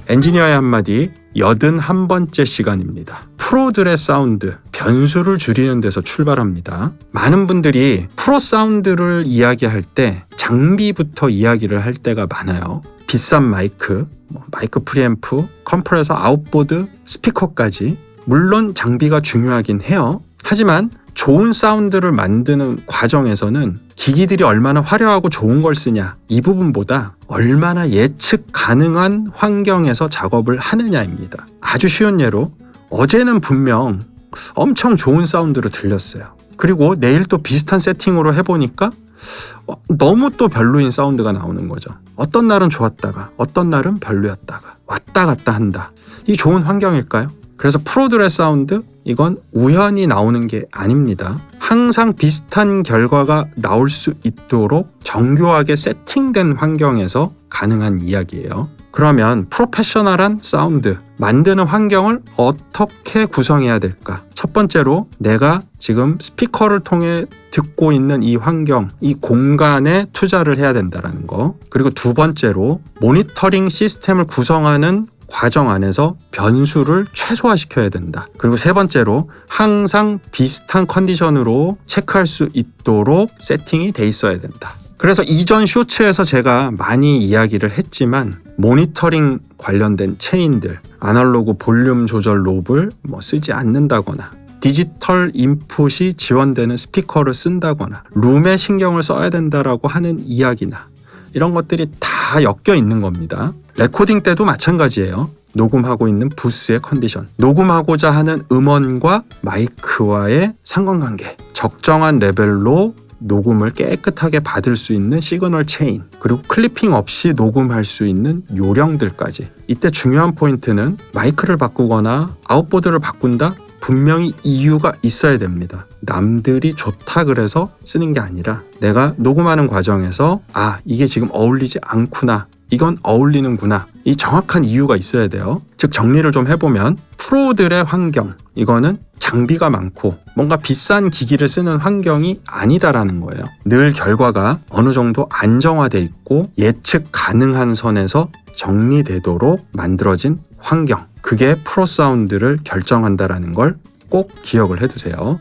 엔지니어의 한마디 81번째 시간입니다. 프로들의 사운드, 변수를 줄이는 데서 출발합니다. 많은 분들이 프로 사운드를 이야기할 때 장비부터 이야기를 할 때가 많아요. 비싼 마이크, 마이크 프리앰프, 컴프레서, 아웃보드, 스피커까지. 물론 장비가 중요하긴 해요. 하지만 좋은 사운드를 만드는 과정에서는 기기들이 얼마나 화려하고 좋은 걸 쓰냐, 이 부분보다 얼마나 예측 가능한 환경에서 작업을 하느냐입니다. 아주 쉬운 예로 어제는 분명 엄청 좋은 사운드로 들렸어요. 그리고 내일 또 비슷한 세팅으로 해보니까 너무 또 별로인 사운드가 나오는 거죠. 어떤 날은 좋았다가 어떤 날은 별로였다가 왔다 갔다 한다. 이 좋은 환경일까요? 그래서 프로들의 사운드, 이건 우연히 나오는 게 아닙니다. 항상 비슷한 결과가 나올 수 있도록 정교하게 세팅된 환경에서 가능한 이야기예요. 그러면 프로페셔널한 사운드, 만드는 환경을 어떻게 구성해야 될까? 첫 번째로 내가 지금 스피커를 통해 듣고 있는 이 환경, 이 공간에 투자를 해야 된다는 거. 그리고 두 번째로 모니터링 시스템을 구성하는 과정 안에서 변수를 최소화시켜야 된다. 그리고 세 번째로 항상 비슷한 컨디션으로 체크할 수 있도록 세팅이 돼 있어야 된다. 그래서 이전 쇼츠에서 제가 많이 이야기를 했지만 모니터링 관련된 체인들, 아날로그 볼륨 조절 롭을 쓰지 않는다거나 디지털 인풋이 지원되는 스피커를 쓴다거나 룸에 신경을 써야 된다라고 하는 이야기나 이런 것들이 다 엮여 있는 겁니다. 레코딩 때도 마찬가지예요. 녹음하고 있는 부스의 컨디션, 녹음하고자 하는 음원과 마이크와의 상관관계, 적정한 레벨로 녹음을 깨끗하게 받을 수 있는 시그널 체인, 그리고 클리핑 없이 녹음할 수 있는 요령들까지. 이때 중요한 포인트는 마이크를 바꾸거나 아웃보드를 바꾼다? 분명히 이유가 있어야 됩니다. 남들이 좋다 그래서 쓰는 게 아니라 내가 녹음하는 과정에서 이게 지금 어울리지 않구나, 이건 어울리는구나, 이 정확한 이유가 있어야 돼요. 즉 정리를 좀 해보면 프로들의 환경, 이거는 장비가 많고 뭔가 비싼 기기를 쓰는 환경이 아니다라는 거예요. 늘 결과가 어느 정도 안정화돼 있고 예측 가능한 선에서 정리되도록 만들어진 환경, 그게 프로 사운드를 결정한다라는 걸 꼭 기억을 해두세요.